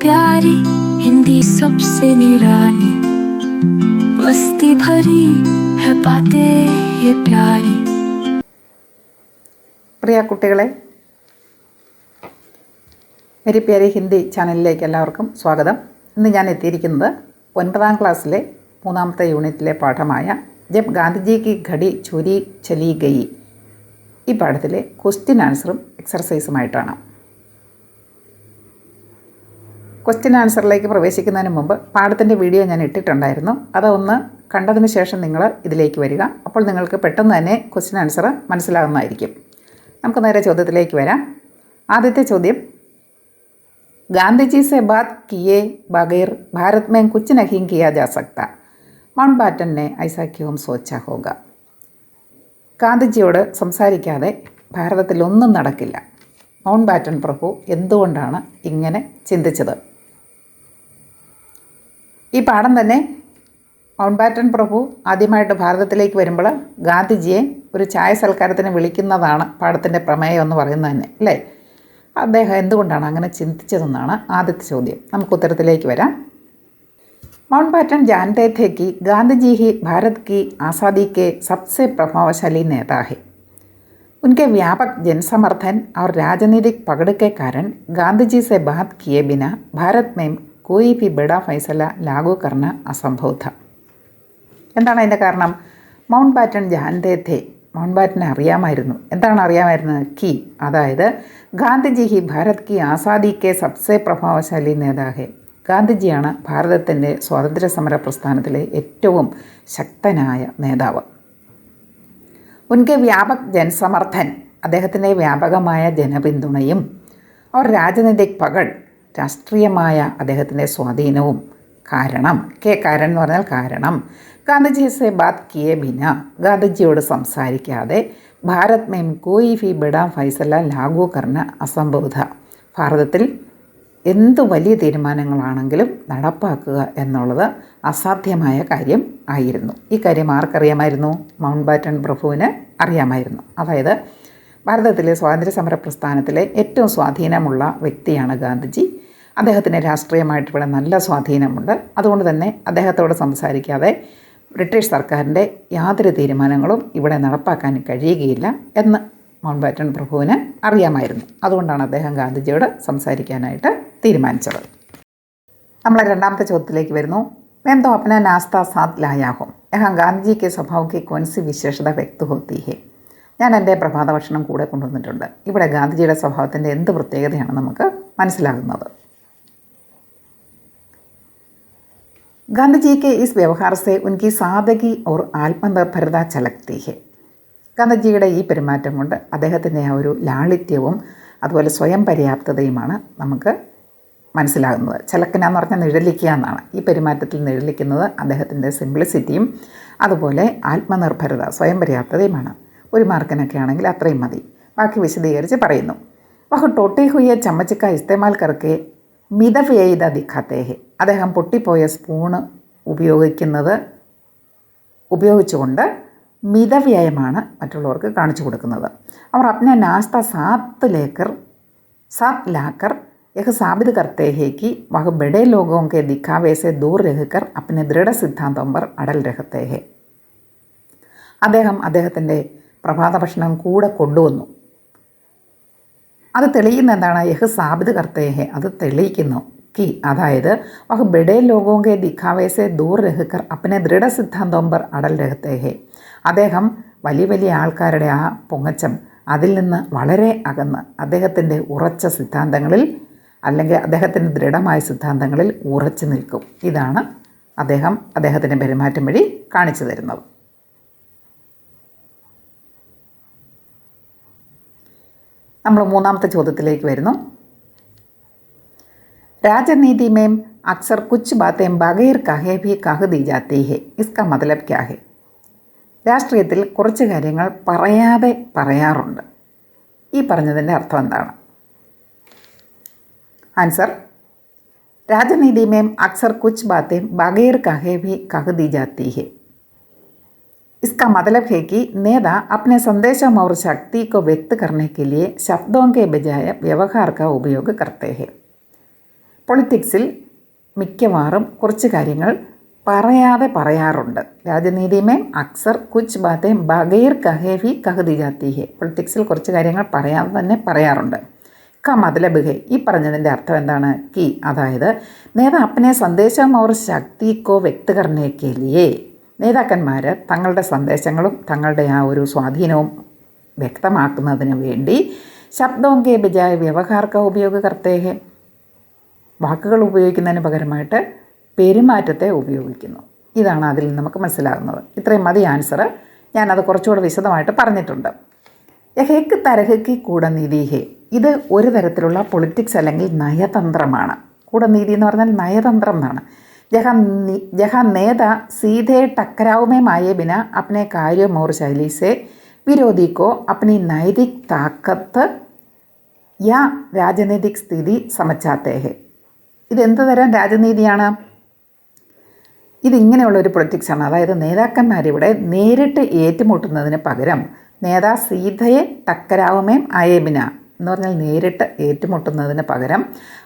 प्यारी हिंदी सबसे निराली, मस्ती भरी है बातें ये प्यारी। പ്രിയ കുട്ടികളെ, മെരി പ്യാരി ഹിന്ദി ചാനലിലേക്ക് എല്ലാവർക്കും സ്വാഗതം. ഇന്ന് ഞാൻ എത്തിയിരിക്കുന്നത് 9ാം ക്ലാസ്സിലെ 3ാമത്തെ യൂണിറ്റിലെ പാഠമായ ജബ് ഗാന്ധിജി കി ഘടി ചുരി ചലി ഗയി ഈ പാഠത്തിലെ ക്വസ്റ്റ്യൻ ആൻസറും എക്സർസൈസുമായിട്ടാണ്. ക്വസ്റ്റ്യൻ ആൻസറിലേക്ക് പ്രവേശിക്കുന്നതിന് മുമ്പ് പാഠത്തിൻ്റെ വീഡിയോ ഞാൻ ഇട്ടിട്ടുണ്ടായിരുന്നു. അതൊന്ന് കണ്ടതിന് ശേഷം നിങ്ങൾ ഇതിലേക്ക് വരിക. അപ്പോൾ നിങ്ങൾക്ക് പെട്ടെന്ന് തന്നെ ക്വസ്റ്റ്യൻ ആൻസർ മനസ്സിലാകുന്നതായിരിക്കും. നമുക്ക് നേരെ ചോദ്യത്തിലേക്ക് വരാം. ആദ്യത്തെ ചോദ്യം, ഗാന്ധിജി സെ ബാത് കിയെ ബഗൈർ ഭാരത് में कुछ नहीं किया जा सकता, മൗണ്ട് ബാറ്റൻ ने ऐसा क्यों सोचा होगा? ഗാന്ധിജിയോട് സംസാരിക്കാതെ ഭാരതത്തിൽ ഒന്നും നടക്കില്ല. മൗണ്ട് ബാറ്റൻ പ്രഭു എന്തുകൊണ്ടാണ് ഇങ്ങനെ ചിന്തിച്ചത്? ഈ പാഠം തന്നെ മൗണ്ട് ബാറ്റൻ പ്രഭു ആദ്യമായിട്ട് ഭാരതത്തിലേക്ക് വരുമ്പോൾ ഗാന്ധിജിയെ ഒരു ചായ സൽക്കാരത്തിന് വിളിക്കുന്നതാണ് പാഠത്തിൻ്റെ പ്രമേയം എന്ന് പറയുന്നത് തന്നെ, അല്ലേ? അദ്ദേഹം എന്തുകൊണ്ടാണ് അങ്ങനെ ചിന്തിച്ചതെന്നാണ് ആദ്യത്തെ ചോദ്യം. നമുക്ക് ഉത്തരത്തിലേക്ക് വരാം. മൗണ്ട് ബാറ്റൻ जानते थे कि गांधी ही भारत की आज़ादी के सबसे प्रभावशाली नेता है. उनके व्यापक जनसमर्थन और राजनीतिक पकड़ के कारण गांधी से बात किए बिना भारत में कोई भी बड़ा फैसला लागू करना असंभव था. എന്താണ് അതിൻ്റെ കാരണം? മൗണ്ട് ബാറ്റൻ जानते थे, മൗണ്ട് ബാറ്റനെ അറിയാമായിരുന്നു. എന്താണ് അറിയാമായിരുന്നത്? കി, അതായത് ഗാന്ധിജി ഹി ഭാരത് കി ആസാദി കെ സബ്സെ പ്രഭാവശാലി നേതാഹെ, ഗാന്ധിജിയാണ് ഭാരതത്തിൻ്റെ സ്വാതന്ത്ര്യ സമര പ്രസ്ഥാനത്തിലെ ഏറ്റവും ശക്തനായ നേതാവ്. ഉൻകെ വ്യാപക് ജനസമർത്ഥൻ, അദ്ദേഹത്തിൻ്റെ വ്യാപകമായ ജനപിന്തുണയും, അവർ രാജനൈതിക് പകഡ്, രാഷ്ട്രീയമായ അദ്ദേഹത്തിൻ്റെ സ്വാധീനവും കാരണം, കാരണം എന്ന് പറഞ്ഞാൽ കാരണം, ഗാന്ധിജി സെ ബാത് കിയെ ബിന, ഗാന്ധിജിയോട് സംസാരിക്കാതെ ഭാരത് മേം കോയി ഭി ബഡാ ഫൈസല ലാഗു കർണ അസംഭവ, ഭാരതത്തിൽ എന്തു വലിയ തീരുമാനങ്ങളാണെങ്കിലും നടപ്പാക്കുക എന്നുള്ളത് അസാധ്യമായ കാര്യം ആയിരുന്നു. ഈ കാര്യം ആർക്കറിയാമായിരുന്നു? മൗണ്ട് ബാറ്റൻ പ്രഭുവിന് അറിയാമായിരുന്നു. അതായത് ഭാരതത്തിലെ സ്വാതന്ത്ര്യ സമര പ്രസ്ഥാനത്തിലെ ഏറ്റവും സ്വാധീനമുള്ള വ്യക്തിയാണ് ഗാന്ധിജി. അദ്ദേഹത്തിന് രാഷ്ട്രീയമായിട്ട് ഇവിടെ നല്ല സ്വാധീനമുണ്ട്. അതുകൊണ്ട് തന്നെ അദ്ദേഹത്തോട് സംസാരിക്കാതെ ബ്രിട്ടീഷ് സർക്കാരിൻ്റെ യാതൊരു തീരുമാനങ്ങളും ഇവിടെ നടപ്പാക്കാൻ കഴിയുകയില്ല എന്ന് മൗണ്ട് ബാറ്റൻ പ്രഭുവിന് അറിയാമായിരുന്നു. അതുകൊണ്ടാണ് അദ്ദേഹം ഗാന്ധിജിയോട് സംസാരിക്കാനായിട്ട് തീരുമാനിച്ചത്. നമ്മൾ രണ്ടാമത്തെ ചോദ്യത്തിലേക്ക് വരുന്നു. मैं तो अपना नाश्ता साथ लाया हूँ, यहाँ गांधी के स्वभाव की कौन सी विशेषത വ്യക്ത होती है? ഞാൻ എൻ്റെ പ്രഭാത ഭക്ഷണം കൂടെ കൊണ്ടുവന്നിട്ടുണ്ട്. ഇവിടെ ഗാന്ധിജിയുടെ സ്വഭാവത്തിൻ്റെ എന്ത് പ്രത്യേകതയാണ് നമുക്ക് മനസ്സിലാകുന്നത്? ഗാന്ധിജി के इस व्यवहार से उनकी सादगी और आत्मनिर्भरता झलकती है. ഗാന്ധിജിയുടെ ഈ പെരുമാറ്റം കൊണ്ട് അദ്ദേഹത്തിൻ്റെ ആ ഒരു ലാളിത്യവും അതുപോലെ സ്വയം പര്യാപ്തതയുമാണ് നമുക്ക് മനസ്സിലാകുന്നത്. ചലക്കന എന്ന് പറഞ്ഞാൽ നിഴലിക്കുക എന്നാണ്. ഈ പെരുമാറ്റത്തിൽ നിഴലിക്കുന്നത് അദ്ദേഹത്തിൻ്റെ സിംപ്ലിസിറ്റിയും അതുപോലെ ആത്മനിർഭരത, സ്വയം പര്യാപ്തതയുമാണ്. ഒരു മാർക്കിനൊക്കെ ആണെങ്കിൽ അത്രയും മതി. ബാക്കി വിശദീകരിച്ച് പറയുന്നു. വഹ് ടോട്ടേ ഹുയെ ചമ്മച്ചക്ക ഇസ്തേമാൽ കർക്കെ മിതവ് ചെയ്ത ദിഖാത്തേഹെ, അദ്ദേഹം പൊട്ടിപ്പോയ സ്പൂണ് ഉപയോഗിച്ചുകൊണ്ട് മിതവ്യയമാണ് മറ്റുള്ളവർക്ക് കാണിച്ചു കൊടുക്കുന്നത്. അവർ അപ്നെ നാസ്ത സാത്ത് ലാക്കർ यह साबित करते हैं कि वह बड़े लोगों के दिखावे से दूर रहकर अपने ദൃഢ സിദ്ധാന്തം पर അടൽ रहते हैं. അദ്ദേഹത്തിൻ്റെ പ്രഭാത ഭക്ഷണം കൂടെ കൊണ്ടുവന്നു. അത് തെളിയിക്കുന്ന എന്താണ്? യഹ് സാബിത് കർത്തേഹെ, അത് തെളിയിക്കുന്നു. കി, അതായത് വഹ് ബഡേ ലോഗോं के दिखावे से दूर रहकर अपने ദൃഢ സിദ്ധാന്തം पर അടൽ रहते हैं. അദ്ദേഹം വലിയ വലിയ ആൾക്കാരുടെ ആ പൊങ്ങച്ചം, അതിൽ നിന്ന് വളരെ അകന്ന് അദ്ദേഹത്തിൻ്റെ ഉറച്ച സിദ്ധാന്തങ്ങളിൽ അല്ലെങ്കിൽ അദ്ദേഹത്തിൻ്റെ ദൃഢമായ സിദ്ധാന്തങ്ങളിൽ ഉറച്ചു നിൽക്കും. ഇതാണ് അദ്ദേഹത്തിൻ്റെ പെരുമാറ്റം വഴി കാണിച്ചു തരുന്നത്. നമ്മൾ മൂന്നാമത്തെ ചോദ്യത്തിലേക്ക് വരുന്നു. राजनीति में अक्सर कुछ बातें बगैर कहे भी कह दी जाती है, इसका मतलब क्या है? രാഷ്ട്രീയത്തിൽ കുറച്ച് കാര്യങ്ങൾ പറയാതെ പറയാറുണ്ട്. ഈ പറഞ്ഞതിൻ്റെ അർത്ഥം എന്താണ്? ആൻസർ, राजनीति में अक्सर कुछ बातें बगैर कहे भी कह दी जाती है. इसका मतलब है कि नेता अपने संदेशों और शक्ति को व्यक्त करने के लिए शब्दों के बजाय व्यवहार का उपयोग करते हैं. പൊളിറ്റിക്സിൽ മിക്കവാറും കുറച്ച് കാര്യങ്ങൾ പറയാതെ പറയാറുണ്ട്. രാജനീതിമേ അക്സർ കുച്ച് ബാത്തേ ബഗൈർ കഹേ ഭി കഹ ദി ജാത്തി ഹെ. പൊളിറ്റിക്സിൽ കുറച്ച് കാര്യങ്ങൾ പറയാതെ തന്നെ പറയാറുണ്ട്. ക മതലബ് ഹെ, ഈ പറഞ്ഞതിൻ്റെ അർത്ഥം എന്താണ്? കി, അതായത് നേതാ അപ്പനെ സന്ദേശം അവർ ശക്തിക്കോ വ്യക്ത് കർണേക്ക് ലിയേ, നേതാക്കന്മാർ തങ്ങളുടെ സന്ദേശങ്ങളും തങ്ങളുടെ ആ ഒരു സ്വാധീനവും വ്യക്തമാക്കുന്നതിന് വേണ്ടി ശബ്ദവും കെ ബജായ വ്യവഹാർക്ക ഉപയോഗ കർത്തേ ഹെ, വാക്കുകൾ ഉപയോഗിക്കുന്നതിന് പകരമായിട്ട് പെരുമാറ്റത്തെ ഉപയോഗിക്കുന്നു. ഇതാണ് അതിൽ നമുക്ക് മനസ്സിലാകുന്നത്. ഇത്രയും മതി ആൻസർ. ഞാനത് കുറച്ചുകൂടെ വിശദമായിട്ട് പറഞ്ഞിട്ടുണ്ട്. യഹേക്ക് തരഹയ്ക്ക് കൂടനീതി ഹേ, ഇത് ഒരു തരത്തിലുള്ള പൊളിറ്റിക്സ് അല്ലെങ്കിൽ നയതന്ത്രമാണ്. കൂടനീതി എന്ന് പറഞ്ഞാൽ നയതന്ത്രം എന്നാണ്. ജഹാ നേത സീധേ ടക്കരാവുമേ മായേ ബിന അപ്നെ കാര്യം ഓർ ശൈലി സെ വിരോധി കോ അപ്നി നൈതിക് താക്കത്ത് യാ രാജനൈതിക് സ്ഥിതി സമച്ചാത്തേ ഹെ. ഇതെന്ത് തരം രാജനീതിയാണ്? ഇതിങ്ങനെയുള്ളൊരു പൊളിറ്റിക്സാണ്. അതായത് നേതാക്കന്മാരിവിടെ നേരിട്ട് ഏറ്റുമുട്ടുന്നതിന് പകരം നേതാ സീതയെ ടക്കരാവുമേ ആയേബിന എന്ന് പറഞ്ഞാൽ നേരിട്ട് ഏറ്റുമുട്ടുന്നതിന് പകരം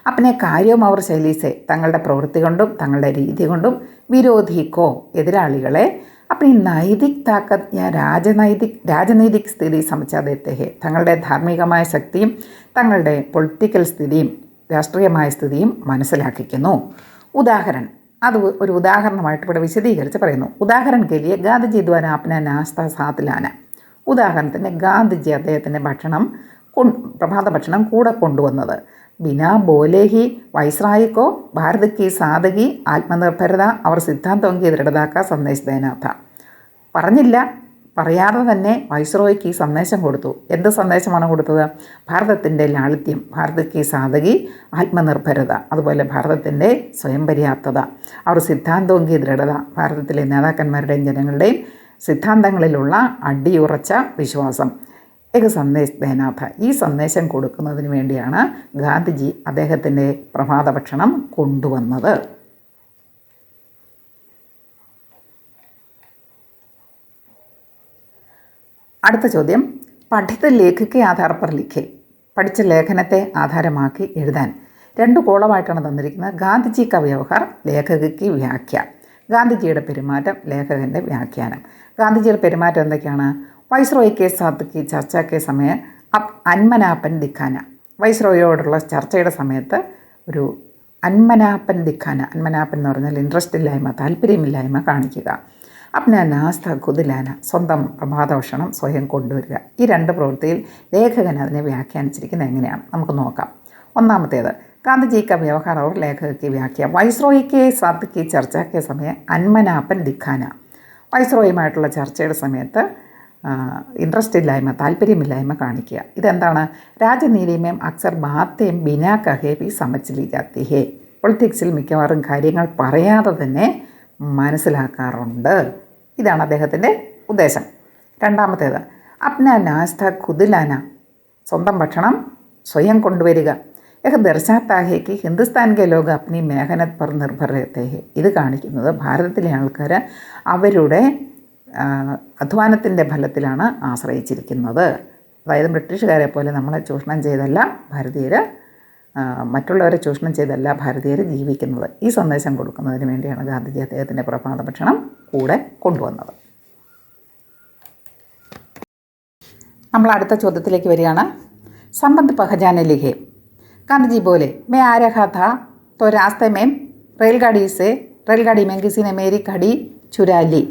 അപ്പനെ കാര്യവും അവർ ശൈലീസെ തങ്ങളുടെ പ്രവൃത്തി കൊണ്ടും തങ്ങളുടെ രീതി കൊണ്ടും വിരോധിക്കോ എതിരാളികളെ അപ്പം ഈ നൈതിക് താക്കത്ത് ഞാൻ രാജനൈതിക് സ്ഥിതി സമച്ചാദേത്തെ ഹെ, തങ്ങളുടെ ധാർമ്മികമായ ശക്തിയും തങ്ങളുടെ പൊളിറ്റിക്കൽ സ്ഥിതിയും രാഷ്ട്രീയമായ സ്ഥിതിയും മനസ്സിലാക്കിക്കുന്നു. ഉദാഹരണം, അത് ഒരു ഉദാഹരണമായിട്ട് ഇവിടെ വിശദീകരിച്ച് പറയുന്നു. ഉദാഹരണം കേലിയെ ഗാന്ധിജി ദ്വാര അപ്ന നാസ്ത സാത്തിലാന. ഉദാഹരണത്തിന് ഗാന്ധിജി അദ്ദേഹത്തിൻ്റെ പ്രഭാത ഭക്ഷണം കൂടെ കൊണ്ടുവന്നത്. ബിനാ ബോലേഹി വൈസ്രായിക്കോ ഭാരത് കി സാധകി ആത്മനിർഭരത അവർ സിദ്ധാന്തോങ്കി ദൃഢതാക്ക സന്ദേശ ദേനാഥ. പറയാതെ തന്നെ വൈസ്രോയ്ക്ക് ഈ സന്ദേശം കൊടുത്തു. എന്ത് സന്ദേശമാണ് കൊടുത്തത്? ഭാരതത്തിൻ്റെ ലാളിത്യം, ഭാരത് കി സാധകി ആത്മനിർഭരത, അതുപോലെ ഭാരതത്തിൻ്റെ സ്വയം പര്യാപ്തത, അവർ സിദ്ധാന്തോങ്കി ദൃഢത, ഭാരതത്തിലെ നേതാക്കന്മാരുടെയും ജനങ്ങളുടെയും സിദ്ധാന്തങ്ങളിലുള്ള അടിയുറച്ച വിശ്വാസം. ഏക സന്ദേശ ദേനാഥ, ഈ സന്ദേശം കൊടുക്കുന്നതിന് വേണ്ടിയാണ് ഗാന്ധിജി അദ്ദേഹത്തിൻ്റെ പ്രഭാത ഭക്ഷണം കൊണ്ടുവന്നത്. അടുത്ത ചോദ്യം, പഠിത ലേഖിക്ക് ആധാർ പർ ലിഖെ. പഠിച്ച ലേഖനത്തെ ആധാരമാക്കി എഴുതാൻ 2 കോളമായിട്ടാണ് തന്നിരിക്കുന്നത്. ഗാന്ധിജി ക വ്യവഹാർ ലേഖകയ്ക്ക് വ്യാഖ്യ. ഗാന്ധിജിയുടെ പെരുമാറ്റം ലേഖകൻ്റെ വ്യാഖ്യാനം. ഗാന്ധിജിയുടെ പെരുമാറ്റം എന്തൊക്കെയാണ്? വൈസ്രോയ്ക്ക് സാത്ത്ക്ക് ചർച്ചയ്ക്ക് സമയം അന്മനാപ്പൻ ദിഖാന. വൈസ്രോയോടുള്ള ചർച്ചയുടെ സമയത്ത് ഒരു അന്മനാപ്പൻ ദിഖാന. അന്മനാപ്പൻ എന്ന് പറഞ്ഞാൽ ഇൻട്രസ്റ്റ് ഇല്ലായ്മ, താല്പര്യമില്ലായ്മ കാണിക്കുക. അപ്ന നാസ്ത ഖുദ്ലാന, സ്വന്തം പ്രഭാതഭക്ഷണം സ്വയം കൊണ്ടുവരിക. ഈ 2 പ്രവൃത്തിയിൽ ലേഖകൻ അതിനെ വ്യാഖ്യാനിച്ചിരിക്കുന്നത് എങ്ങനെയാണ് നമുക്ക് നോക്കാം. ഒന്നാമത്തേത്, ഗാന്ധിജി ക വ്യവഹാർ और ലേഖകയ്ക്ക് വ്യാഖ്യ. വൈസ്രോയ്ക്ക് സാത്ത്ക്ക് ചർച്ചയ്ക്ക് സമയം അന്മനാപ്പൻ ദിഖാന. വൈസ്രോയുമായിട്ടുള്ള ചർച്ചയുടെ സമയത്ത് ഇൻട്രസ്റ്റ് ഇല്ലായ്മ, താല്പര്യമില്ലായ്മ കാണിക്കുക. ഇതെന്താണ്? രാജനീതിമേം അക്സർ ബാത്തേം ബിനാ കഹേ ഭി സമച്ച് ലീ ജാത്തി ഹേ. പൊളിറ്റിക്സിൽ മിക്കവാറും കാര്യങ്ങൾ പറയാതെ തന്നെ മനസ്സിലാക്കാറുണ്ട്. ഇതാണ് അദ്ദേഹത്തിൻ്റെ ഉദ്ദേശം. രണ്ടാമത്തേത്, അപ്ന നാസ്ത ഖുദ്ലാന, സ്വന്തം ഭക്ഷണം സ്വയം കൊണ്ടുവരിക. യഹ് ദർശാത്താഹേക്ക് ഹിന്ദുസ്ഥാൻ കെ ലോക അപ്നി മേഹനത് പർ നിർഭർ രഹത്തെ ഹെ. ഇത് കാണിക്കുന്നത് ഭാരതത്തിലെ ആൾക്കാർ അവരുടെ അധ്വാനത്തിൻ്റെ ഫലത്തിലാണ് ആശ്രയിച്ചിരിക്കുന്നത്. അതായത് ബ്രിട്ടീഷുകാരെ പോലെ നമ്മളെ ചൂഷണം ചെയ്തല്ല ഭാരതീയർ, മറ്റുള്ളവരെ ചൂഷണം ചെയ്തല്ല ഭാരതീയർ ജീവിക്കുന്നത്. ഈ സന്ദേശം കൊടുക്കുന്നതിന് വേണ്ടിയാണ് ഗാന്ധിജി അദ്ദേഹത്തിൻ്റെ പ്രഭാത ഭക്ഷണം കൂടെ കൊണ്ടുവന്നത്. നമ്മൾ അടുത്ത ചോദ്യത്തിലേക്ക് വരികയാണ്. संबंध पहचाने लिखे. गांधी जी बोले, मैं आ रहा था तो रास्ते में रेलगाड़ी में किसी ने मेरी घड़ी चुरा ली.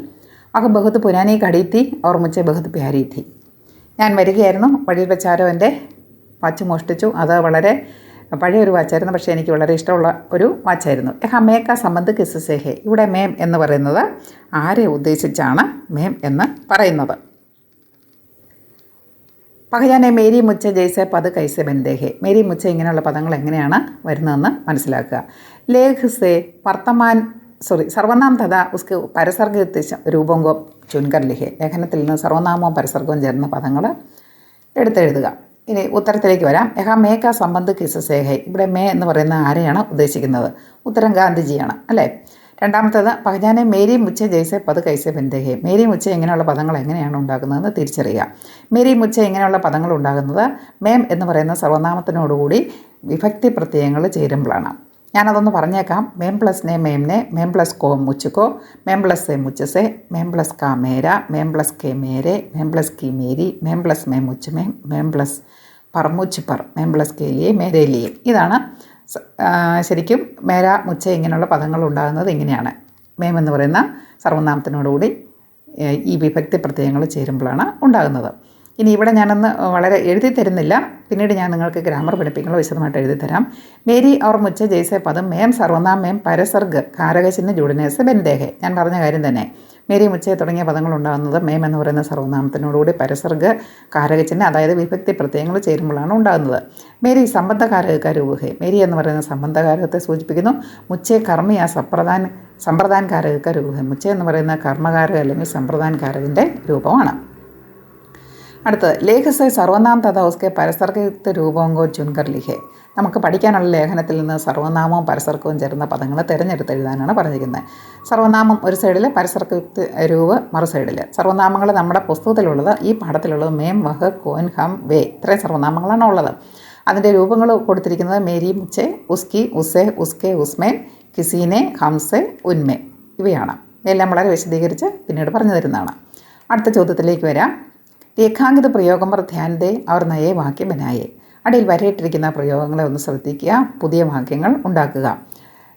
वह बहुत पुरानी घड़ी थी और मुझे बहुत प्यारी थी. ഞാൻ വരികയായിരുന്നു, വഴിയിൽ വെച്ചാരോ എൻ്റെ വാച്ച് മോഷ്ടിച്ചു. അത് വളരെ പഴയൊരു വാച്ചായിരുന്നു, പക്ഷേ എനിക്ക് വളരെ ഇഷ്ടമുള്ള ഒരു വാച്ചായിരുന്നു. മേക്ക സംബന്ധ് കിസ്സേ ഹേ. ഇവിടെ മേം എന്ന് പറയുന്നത് ആരെ ഉദ്ദേശിച്ചാണ് മേം എന്ന് പറയുന്നത്? പഹജാനെ മേരി മുച്ച ജയ്സെ പദ് കൈസെ ബന്ധേഹെ. മേരി മുച്ച ഇങ്ങനെയുള്ള പദങ്ങൾ എങ്ങനെയാണ് വരുന്നതെന്ന് മനസ്സിലാക്കുക. ലേഖ് സെ സർവനാം തഥാ ഉസ്ക് പരസർഗ രൂപങ്കോ ചുൻകർ ലിഹെ. ലേഖനത്തിൽ നിന്ന് സർവനാമവും പരസർഗവും ചേർന്ന പദങ്ങൾ എടുത്തെഴുതുക. ഇനി ഉത്തരത്തിലേക്ക് വരാം. മേക്ക സംബന്ധ് കിസ്സേ ഹേ. ഇവിടെ മേ എന്ന് പറയുന്ന ആരെയാണ് ഉദ്ദേശിക്കുന്നത്? ഉത്തരം ഗാന്ധിജിയാണ്, അല്ലേ? രണ്ടാമത്തേത്, പഹജാനെ മേരി മുച്ച ജയ്സെ പദ് കൈസെ ബന്ധേഹെ. മേരി മുച്ച ഇങ്ങനെയുള്ള പദങ്ങൾ എങ്ങനെയാണ് ഉണ്ടാകുന്നതെന്ന് തിരിച്ചറിയുക. മേരി മുച്ച ഇങ്ങനെയുള്ള പദങ്ങൾ ഉണ്ടാകുന്നത് മേം എന്ന് പറയുന്ന സർവനാമത്തിനോടുകൂടി വിഭക്തി പ്രത്യയങ്ങൾ ചേരുമ്പോഴാണ്. ഞാനതൊന്ന് പറഞ്ഞേക്കാം. മേം പ്ലസ് നെ മേംനെ, മേം പ്ലസ് കോ മുച്ചുക്കോ, മേം പ്ലസ് സെ മുച്ചസെ, മേം പ്ലസ് കാ മേര, മേം പ്ലസ് കെ മേരെ, മേം പ്ലസ് കി മേരി, മേം പ്ലസ് മേ മുച്ച് മേ, മേം പ്ലസ് പർ മുച്ച് പർ, മേം പ്ലസ് കെ ലിയെ മേരെ ലിയെ. ഇതാണ് ശരിക്കും മേര മുച്ച ഇങ്ങനെയുള്ള പദങ്ങൾ ഉണ്ടാകുന്നത് ഇങ്ങനെയാണ്. മേം എന്ന് പറയുന്ന സർവ്വനാമത്തിനോടുകൂടി ഈ വിഭക്തി പ്രത്യയങ്ങൾ ചേരുമ്പോഴാണ് ഉണ്ടാകുന്നത്. ഇനി ഇവിടെ ഞാനൊന്ന് വളരെ എഴുതി തരുന്നില്ല, പിന്നീട് ഞാൻ നിങ്ങൾക്ക് ഗ്രാമർ പഠിപ്പിക്കുമ്പോൾ വിശദമായിട്ട് എഴുതി തരാം. മേരി और മുച്ച ജയ്സെ പദം മേം സർവനാം മേം പരസർഗ് കാരകചിഹ്ന ജുഡനേസ് ബന്ധേഹെ. ഞാൻ പറഞ്ഞ കാര്യം തന്നെ. മേരി മുച്ച തുടങ്ങിയ പദങ്ങൾ ഉണ്ടാകുന്നത് മേം എന്ന് പറയുന്ന സർവനാമത്തിനോടുകൂടി പരസർഗ് കാരകചിഹ്ന, അതായത് വിഭക്തി പ്രത്യയങ്ങൾ ചേരുമ്പോഴാണ് ഉണ്ടാകുന്നത്. മേരി സംബന്ധകാരക രൂപഹെ. മേരി എന്ന് പറയുന്ന സംബന്ധകാരകത്തെ സൂചിപ്പിക്കുന്നു. മുച്ചെ കർമ്മിയ സമ്പ്രദാൻകാരക രൂപഹെ. മുച്ച എന്ന് പറയുന്ന കർമ്മകാരക അല്ലെങ്കിൽ സമ്പ്രദാൻകാരകൻ്റെ രൂപമാണ്. അടുത്തത് ലേഖസെ സർവനാം തഥാ ഉസ്കെ പരസർഗയുക്ത രൂപങ്കോ ചുൻകർ ലിഖെ. നമുക്ക് പഠിക്കാനുള്ള ലേഖനത്തിൽ നിന്ന് സർവനാമവും പരസർഗവും ചേർന്ന പദങ്ങൾ തിരഞ്ഞെടുത്ത് എഴുതാനാണ് പറഞ്ഞിരിക്കുന്നത്. സർവനാമം ഒരു സൈഡിൽ, പരസർഗയുക്ത രൂപ മറു സൈഡിൽ. സർവനാമങ്ങൾ നമ്മുടെ പുസ്തകത്തിലുള്ളത്, ഈ പാഠത്തിലുള്ളത് മേം, വഹ്, കോൻ, ഹം, വേ, ഇത്രയും സർവനാമങ്ങളാണ് ഉള്ളത്. അതിൻ്റെ രൂപങ്ങൾ കൊടുത്തിരിക്കുന്നത് മേരി, മുച്ചെ, ഉസ്കി, ഉസെ, ഉസ്കെ, ഉസ്മേൻ, കിസീനെ, ഹംസെ, ഉന്മേ ഇവയാണ്. ഇതെല്ലാം വളരെ വിശദീകരിച്ച് പിന്നീട് പറഞ്ഞു തരുന്നതാണ്. അടുത്ത ചോദ്യത്തിലേക്ക് വരാം. രേഖാങ്കിത പ്രയോഗം पर ध्यान दे और नए वाक्य बनाए. അടിയിൽ വരയിട്ടിരിക്കുന്ന പ്രയോഗങ്ങളെ ഒന്ന് ശ്രദ്ധിക്കുക, പുതിയ വാക്യങ്ങൾ ഉണ്ടാക്കുക.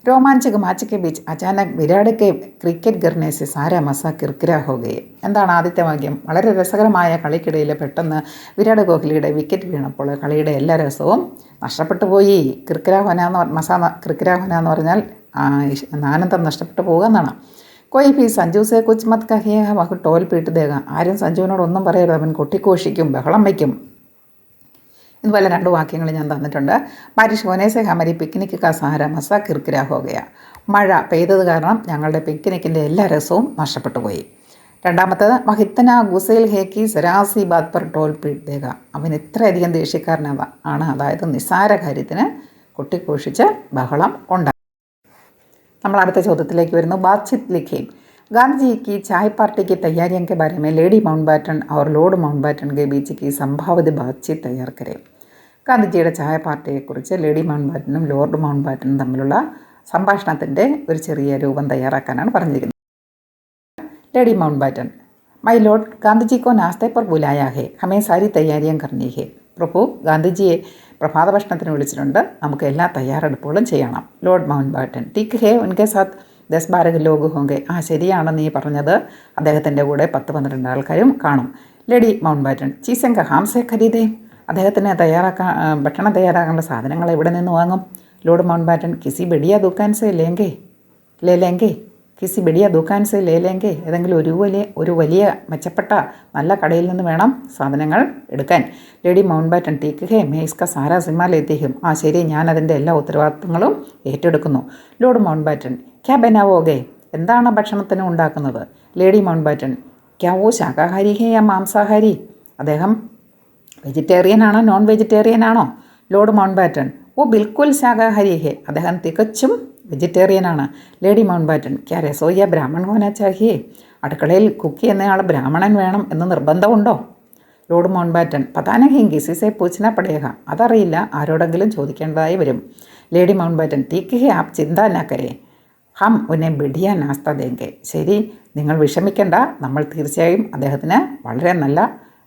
രോമാഞ്ചക് മാച്ച് കെ ബീച്ച് അചാനക് വിരാട് കെ ക്രിക്കറ്റ് ഗർനെ സെ സാര മസ കിർക്കിര ഹോ ഗയെ. എന്താണ് ആദ്യത്തെ വാക്യം? വളരെ രസകരമായ കളിക്കിടയിൽ പെട്ടെന്ന് വിരാട് കോഹ്ലിയുടെ വിക്കറ്റ് വീണപ്പോൾ കളിയുടെ എല്ലാ രസവും നഷ്ടപ്പെട്ടു പോയി. കിർക്കിരാഹോന എന്ന് പറഞ്ഞാൽ ആനന്ദം നഷ്ടപ്പെട്ടു പോകുക എന്നാണ്. കോയി ഭീ സഞ്ജു സെ കുച്ച് മത് കഹിയെ വഹ് ടോൽ പീട്ട് ദേഗ. ആരും സഞ്ജുവിനോട് ഒന്നും പറയരുത്, അവൻ കൊട്ടിഘോഷിക്കും, ബഹളം വയ്ക്കും. ഇതുപോലെ 2 വാക്യങ്ങൾ ഞാൻ തന്നിട്ടുണ്ട്. ബാരിഷ് ഹോനെ സെ ഹമാരി പിക്നിക് കാ സഹാര മസ കിർക്കിര ഹോ ഗയ. മഴ പെയ്തത് കാരണം ഞങ്ങളുടെ പിക്നിക്കിൻ്റെ എല്ലാ രസവും നഷ്ടപ്പെട്ടു പോയി. രണ്ടാമത്തേത് മഹിത്തന ഗുസൈൽ ഹേക്കി സരാസി ബാത് പർ ടോൽ പീട്ട് ദേഗ. അവൻ ഇത്രയധികം ദേഷ്യക്കാരനാണ്, അതായത് നിസ്സാര കാര്യത്തിന് കൊട്ടിഘോഷിച്ച് ബഹളം ഉണ്ടായി. നമ്മൾ അടുത്ത ചോദ്യത്തിലേക്ക് വരുന്നു. ബാത്ചീത് ലിഖേം. गांधी जी की चाय पार्टी की तैयारियों के बारे में लेडी माउंटबाटन और लॉर्ड माउंटबाटन के बीच की संभावित बातचीत तैयार करें. ഗാന്ധിജിയുടെ ചായ പാർട്ടിയെക്കുറിച്ച് ലേഡി മൗണ്ട്ബാറ്റനും ലോർഡ് മൗണ്ട്ബാറ്റനും തമ്മിലുള്ള സംഭാഷണത്തിൻ്റെ ഒരു ചെറിയ രൂപം തയ്യാറാക്കാനാണ് പറഞ്ഞിരിക്കുന്നത്. Lady Mountbatten. My lord, Gandhiji കോ നാസ്തെ പർ ബുലായ ഹെ, ഹമേ സാരി തയ്യാറിയാൻ കർണി ഹെ. പ്രഭു, ഗാന്ധിജിയെ പ്രഭാത ഭക്ഷണത്തിന് വിളിച്ചിട്ടുണ്ട്, നമുക്ക് എല്ലാ തയ്യാറെടുപ്പുകളും ചെയ്യണം. Lord Mountbatten. ടിക് ഹെ ഉൻകെ സാത്ത് 10-12 ലോഗ് ഹോങ്കെ. ആ ശരിയാണ് നീ പറഞ്ഞത്, അദ്ദേഹത്തിൻ്റെ കൂടെ 10-12 ആൾക്കാരും കാണും. Lady Mountbatten. ചീസെങ്ക ഹാംസെ ഖരീദേ. അദ്ദേഹത്തിന് ഭക്ഷണം തയ്യാറാക്കാനുള്ള സാധനങ്ങൾ എവിടെ നിന്ന് വാങ്ങും? Lord Mountbatten. കിസി ബെഡിയ ദുക്കാൻ സെ ലേ ലേങ്കെ. കിസി ബെഡിയ ദുക്കാൻ സെ ലേ ലേങ്കെ. ഏതെങ്കിലും ഒരു വലിയ മെച്ചപ്പെട്ട നല്ല കടയിൽ നിന്ന് വേണം സാധനങ്ങൾ എടുക്കാൻ. Lady Mountbatten. ടീക്ക് ഹേ മേ ഇസ്ക സാരാ സിമ്മ ലേത്തേക്കും. ആ ശരി, ഞാനതിൻ്റെ എല്ലാ ഉത്തരവാദിത്തങ്ങളും ഏറ്റെടുക്കുന്നു. Lord Mountbatten. ക്യാ ബനാവോഗെ. എന്താണ് ഭക്ഷണത്തിന് ഉണ്ടാക്കുന്നത്? Lady Mountbatten. ക്യാ വോ ശാകാഹാരി ഹേ യാ മാംസാഹാരി. അദ്ദേഹം വെജിറ്റേറിയൻ ആണോ നോൺ വെജിറ്റേറിയൻ ആണോ? Lord Mountbatten. ഓ ബിൽക്കുൽ ശാകാഹാരി ഹേ. അദ്ദേഹം തികച്ചും വെജിറ്റേറിയനാണ്. Lady Mountbatten. ക്യാ രസോയ്യ ബ്രാഹ്മൺ ഹോനാ ചാഹിയേ. അടുക്കളയിൽ കുക്ക് ചെയ്യുന്നയാൾ ബ്രാഹ്മണൻ വേണം എന്ന് നിർബന്ധമുണ്ടോ? Lord Mountbatten. പതാനഹി കിസിസെ പൂച്ചന പടേഹ. അതറിയില്ല, ആരോടെങ്കിലും ചോദിക്കേണ്ടതായി വരും. Lady Mountbatten. ടീക്ക് ഹേ ആപ് ചിന്താ നാ കരേ, ഹം ഉന്നെ ബിഡിയ നാസ്ത ദേങ്കെ. ശരി, നിങ്ങൾ വിഷമിക്കേണ്ട, നമ്മൾ തീർച്ചയായും അദ്ദേഹത്തിന് വളരെ നല്ല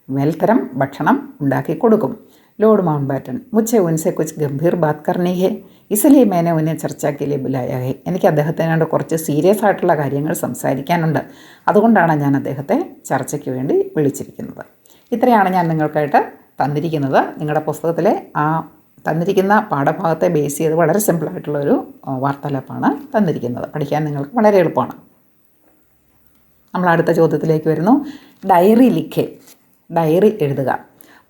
മേൽത്തരം ഭക്ഷണം ഉണ്ടാക്കി കൊടുക്കും. Lord Mountbatten. മുझे उनसे कुछ गंभीर बात करनी है, इसलिए मैंने उन्हें चर्चा के लिए बुलाया है. എനിക്ക് അദ്ദേഹത്തിനോട് കുറച്ച് സീരിയസ് ആയിട്ടുള്ള കാര്യങ്ങൾ സംസാരിക്കാനുണ്ട്, അതുകൊണ്ടാണ് ഞാൻ അദ്ദേഹത്തെ ചർച്ചയ്ക്ക് വേണ്ടി വിളിച്ചിരിക്കുന്നത്. ഇത്രയാണ് ഞാൻ നിങ്ങൾക്കായിട്ട് തന്നിരിക്കുന്നത്. നിങ്ങളുടെ പുസ്തകത്തിലെ ആ തന്നിരിക്കുന്ന പാഠഭാഗത്തെ ബേസ് ചെയ്ത് വളരെ സിമ്പിളായിട്ടുള്ളൊരു വാർത്താലാപ്പാണ് തന്നിരിക്കുന്നത്. പഠിക്കാൻ നിങ്ങൾക്ക് വളരെ എളുപ്പമാണ്. നമ്മൾ അടുത്ത ചോദ്യത്തിലേക്ക് വരുന്നു. ഡയറി ലിഖേ. ഡയറി എഴുതുക.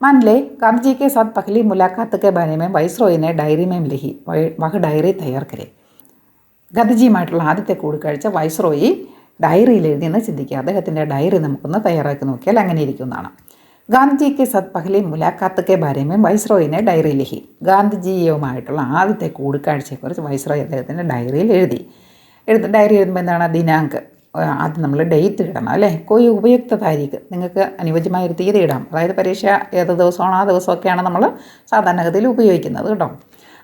मान ले गांधी जी के साथ पहली मुलाकात के बारे में वाइसरॉय ने डायरी में लिखी. वह डायरी तैयार करे. ഗാന്ധിജിയുമായിട്ടുള്ള ആദ്യത്തെ കൂടിക്കാഴ്ച വൈസ്രോയി ഡയറിയിൽ എഴുതിയെന്ന് ചിന്തിക്കുക. അദ്ദേഹത്തിൻ്റെ ഡയറി നമുക്കൊന്ന് തയ്യാറാക്കി നോക്കിയാൽ അങ്ങനെ ഇരിക്കുന്നതാണ്. ഗാന്ധിജിക്ക് സത് പഹലി മുലാഖാത്ത് കെ ബാരെ में वाइसरॉय ने डायरी लिखी. ഗാന്ധിജിയുമായിട്ടുള്ള ആദ്യത്തെ കൂടിക്കാഴ്ചയെക്കുറിച്ച് വൈസ്രോയ് അദ്ദേഹത്തിൻ്റെ ഡയറിയിൽ എഴുതി. ഡയറി എഴുതുമ്പോൾ എന്താണ്? ദിനാങ്ക്. ആദ്യം നമ്മൾ ഡേറ്റ് ഇടണം അല്ലേ. കോയി ഉപയുക്ത താരീഖ്, നിങ്ങൾക്ക് അനുയോജ്യമായൊരു തീയതി ഇടാം. അതായത് പരീക്ഷ ഏത് ദിവസമാണോ ആ ദിവസമൊക്കെയാണ് നമ്മൾ സാധാരണഗതിയിൽ ഉപയോഗിക്കുന്നത് കേട്ടോ.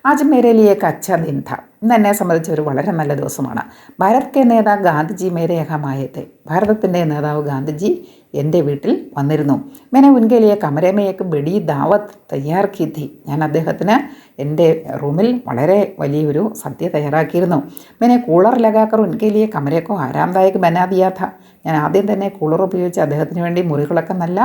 ആജ് മേരെ ലിയേ കച്ച ദിൻ ഥ. ഇന്ന് എന്നെ സംബന്ധിച്ച് ഒരു വളരെ നല്ല ദിവസമാണ്. ഭാരത് കെ നേതാ ഗാന്ധിജി മേരെ യഹാം ആയേ थे. ഭാരതത്തിൻ്റെ നേതാവ് ഗാന്ധിജി എൻ്റെ വീട്ടിൽ വന്നിരുന്നു. मैंने उनके लिए कमरे में एक बड़ी दावत तैयार की थी. ഞാൻ അദ്ദേഹത്തിന് എൻ്റെ റൂമിൽ വളരെ വലിയൊരു സദ്യ തയ്യാറാക്കിയിരുന്നു. मैंने कूलर लगाकर उनके लिए कमरे को आरामदायक बना दिया था. ഞാൻ ആദ്യം തന്നെ കൂളർ ഉപയോഗിച്ച് അദ്ദേഹത്തിന് വേണ്ടി മുറികളൊക്കെ നല്ല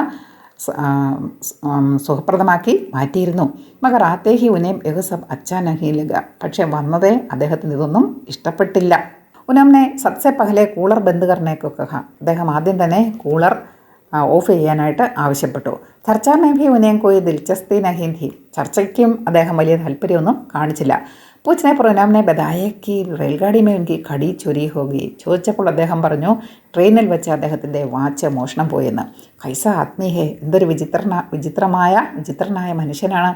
സുഖപ്രദമാക്കി മാറ്റിയിരുന്നു. മഗർ ആത്തേ ഹി ഉനേം യഹ് സബ് അച്ഛാ നഹീ ലഗ. പക്ഷേ വന്നതേ അദ്ദേഹത്തിന് ഇതൊന്നും ഇഷ്ടപ്പെട്ടില്ല. ഉനംനെ സബ്സെ പഹലെ കൂളർ ബന്ദ് കർനെ കോ കഹ. അദ്ദേഹം ആദ്യം തന്നെ കൂളർ ഓഫ് ചെയ്യാനായിട്ട് ആവശ്യപ്പെട്ടു. ചർച്ചാ മേ ഭി ഉനേം കോയി ദിൽചസ്പി നഹീ ഥി. ചർച്ചയ്ക്കും അദ്ദേഹം വലിയ താല്പര്യമൊന്നും കാണിച്ചില്ല. പൂച്ഛനെ पर उन्होंने बताया कि റെയിൽഗാഡി में उनकी घड़ी चोरी हो गई. ചോദിച്ചപ്പോൾ അദ്ദേഹം പറഞ്ഞു ട്രെയിനിൽ വെച്ച് അദ്ദേഹത്തിൻ്റെ വാച്ച് മോഷണം പോയെന്ന്. കൈസ ആത്മീ ഹേ. എന്തൊരു വിചിത്രനായ മനുഷ്യനാണ്.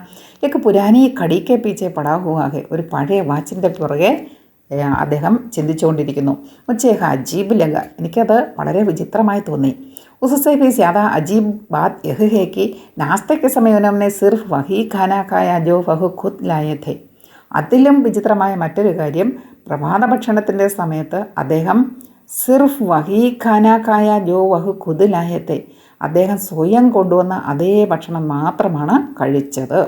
एक पुरानी घड़ी के पीछे पड़ा हुआ है. ഒരു പഴയ വാച്ചിൻ്റെ പുറകെ അദ്ദേഹം ചിന്തിച്ചുകൊണ്ടിരിക്കുന്നു. മുച്ചേഹ അജീബ് ലഗ. എനിക്കത് വളരെ വിചിത്രമായി തോന്നി. उससे भी ज़्यादा अजीब बात यह है कि नाश्ते के समय उन्होंने सिर्फ वही खाना खाया जो वह खुद लाए थे. അതിലും വിചിത്രമായ മറ്റൊരു കാര്യം, പ്രഭാത ഭക്ഷണത്തിൻ്റെ സമയത്ത് അദ്ദേഹം സിർഫ് വഹി ഖാനാ ഖായ ജോ വഹു ഖുദ് ലായത്തെ. അദ്ദേഹം സ്വയം കൊണ്ടുവന്ന അതേ ഭക്ഷണം മാത്രമാണ് കഴിച്ചത്.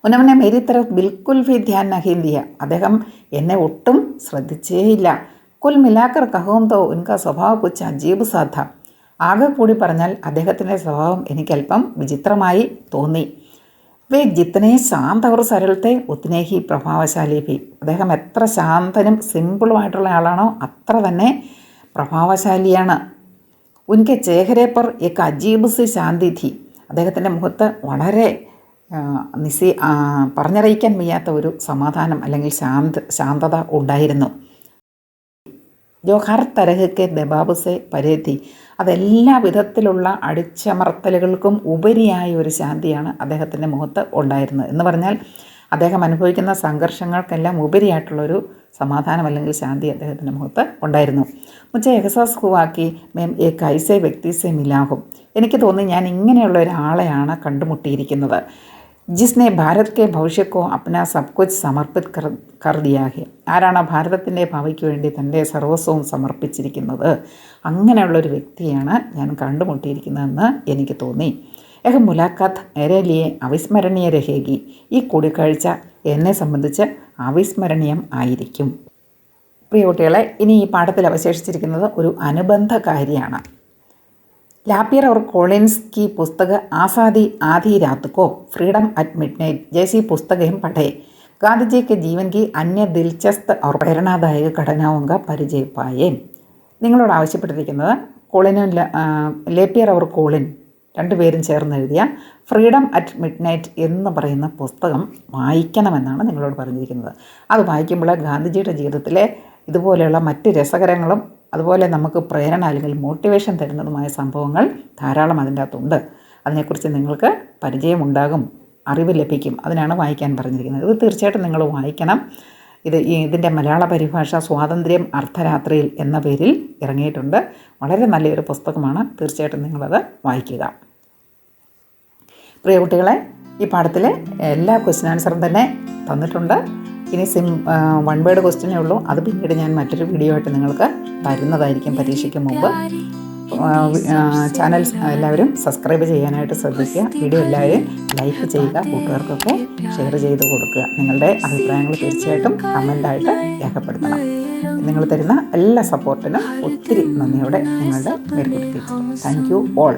ഉനവനെ മേരി തരഫ് ബിൽക്കുൽ ഫി ധ്യാൻ നഹീ ദിയ. അദ്ദേഹം എന്നെ ഒട്ടും ശ്രദ്ധിച്ചേയില്ല. കുൽ മിലാക്കർ കഹൂം തോ ഉൻകാ സ്വഭാവ കുച്ച് അജീബ് സാധ. ആകെ കൂടി പറഞ്ഞാൽ അദ്ദേഹത്തിൻ്റെ സ്വഭാവം എനിക്കല്പം വിചിത്രമായി തോന്നി. വേ ജിത്തനെ ശാന്ത അവർ സരളത്തെ ഉത്തനെ ഹി പ്രഭാവശാലി ഭി. അദ്ദേഹം എത്ര ശാന്തനും സിമ്പിളുമായിട്ടുള്ള ആളാണോ അത്ര തന്നെ പ്രഭാവശാലിയാണ്. ഉൻകെ ചേഹരെ പർ ഏക് അജീബ് സി ശാന്തി ഥി. അദ്ദേഹത്തിൻ്റെ മുഖത്ത് വളരെ പറഞ്ഞറിയിക്കാൻ വയ്യാത്ത ഒരു സമാധാനം അല്ലെങ്കിൽ ശാന്തത ഉണ്ടായിരുന്നു. ജോ ഹർ തരഹ്ക്കെ ദബാബ് സെ പരേതി. അതെല്ലാ വിധത്തിലുള്ള അടിച്ചമർത്തലുകൾക്കും ഉപരിയായ ഒരു ശാന്തിയാണ് അദ്ദേഹത്തിൻ്റെ മുഖത്ത് ഉണ്ടായിരുന്നത്. എന്ന് പറഞ്ഞാൽ അദ്ദേഹം അനുഭവിക്കുന്ന സംഘർഷങ്ങൾക്കെല്ലാം ഉപരിയായിട്ടുള്ളൊരു സമാധാനം അല്ലെങ്കിൽ ശാന്തി അദ്ദേഹത്തിൻ്റെ മുഖത്ത് ഉണ്ടായിരുന്നു. മുച്ചേ എഹസാസ് ഹുവാക്കി മേം ഏ കൈസേ വ്യക്തിസെ മിലാഹും. എനിക്ക് തോന്നി ഞാൻ ഇങ്ങനെയുള്ള ഒരാളെയാണ് കണ്ടുമുട്ടിയിരിക്കുന്നത്. ജിസ്നെ ഭാരത് കെ ഭവിഷ്യക്കോ അപ്ന സബ് കുച്ച് സമർപ്പിത് കർ ദിയാ ഹെ. ആരാണ് ഭാരതത്തിൻ്റെ ഭാവിക്ക് വേണ്ടി തൻ്റെ സർവസ്വവും സമർപ്പിച്ചിരിക്കുന്നത്. അങ്ങനെയുള്ളൊരു വ്യക്തിയാണ് ഞാൻ കണ്ടുമുട്ടിയിരിക്കുന്നതെന്ന് എനിക്ക് തോന്നി. യഹ് മുലാഖാത്ത് മേരെ ലിയെ അവിസ്മരണീയ രഹേഗി. ഈ കൂടിക്കാഴ്ച എന്നെ സംബന്ധിച്ച് അവിസ്മരണീയം ആയിരിക്കും. പ്രിയ കുട്ടികളെ, ഇനി ഈ പാഠത്തിൽ അവശേഷിച്ചിരിക്കുന്നത് ഒരു അനുബന്ധകാരിയാണ്. लापियर और कॉलिन्स की पुस्तक आज़ादी आधी रात को, फ्रीडम एट मिडनाइट जैसी पुस्तकें पढ़े. गांधी जी के जीवन की अन्य दिलचस्प और प्रेरणादायक घटनाओं का परिचय पाए. നിങ്ങളോട് ആവശ്യപ്പെട്ടിരിക്കുന്നത് കോളിനും ലേപ്പിയർ അവർ കോളിൻ രണ്ടുപേരും ചേർന്ന് എഴുതിയ ഫ്രീഡം അറ്റ് മിഡ്നൈറ്റ് എന്ന് പറയുന്ന പുസ്തകം വായിക്കണമെന്നാണ് നിങ്ങളോട് പറഞ്ഞിരിക്കുന്നത്. അത് വായിക്കുമ്പോൾ ഗാന്ധിജിയുടെ ജീവിതത്തിലെ ഇതുപോലെയുള്ള മറ്റ് രസകരങ്ങളും അതുപോലെ നമുക്ക് പ്രേരണ അല്ലെങ്കിൽ മോട്ടിവേഷൻ തരുന്നതുമായ സംഭവങ്ങൾ ധാരാളം അതിൻ്റെ അകത്തുണ്ട്. അതിനെക്കുറിച്ച് നിങ്ങൾക്ക് പരിചയമുണ്ടാകും, അറിവ് ലഭിക്കും. അതിനാണ് വായിക്കാൻ പറഞ്ഞിരിക്കുന്നത്. ഇത് തീർച്ചയായിട്ടും നിങ്ങൾ വായിക്കണം. ഇതിൻ്റെ മലയാള പരിഭാഷ സ്വാതന്ത്ര്യം അർദ്ധരാത്രിയിൽ എന്ന പേരിൽ ഇറങ്ങിയിട്ടുണ്ട്. വളരെ നല്ലൊരു പുസ്തകമാണ്. തീർച്ചയായിട്ടും നിങ്ങളത് വായിക്കുക. പ്രിയ കുട്ടികളെ, ഈ പാഠത്തിലെ എല്ലാ ക്വസ്റ്റ്യൻ ആൻസറും തന്നെ തന്നിട്ടുണ്ട്. ഇനി വൺ വേർഡ് ക്വസ്റ്റ്യനേ ഉള്ളൂ. അത് പിന്നീട് ഞാൻ മറ്റൊരു വീഡിയോ ആയിട്ട് നിങ്ങൾക്ക് തരുന്നതായിരിക്കും പരീക്ഷയ്ക്ക് മുമ്പ്. ചാനൽ എല്ലാവരും സബ്സ്ക്രൈബ് ചെയ്യാനായിട്ട് ശ്രദ്ധിക്കുക. വീഡിയോ എല്ലാവരും ലൈക്ക് ചെയ്യുക, കൂട്ടുകാർക്കൊക്കെ ഷെയർ ചെയ്ത് കൊടുക്കുക. നിങ്ങളുടെ അഭിപ്രായങ്ങൾ തീർച്ചയായിട്ടും കമൻ്റായിട്ട് രേഖപ്പെടുത്തണം. നിങ്ങൾ തരുന്ന എല്ലാ സപ്പോർട്ടിനും ഒത്തിരി നന്ദിയോടെ നിങ്ങളുടെ Marykutty teacher. Thank you all.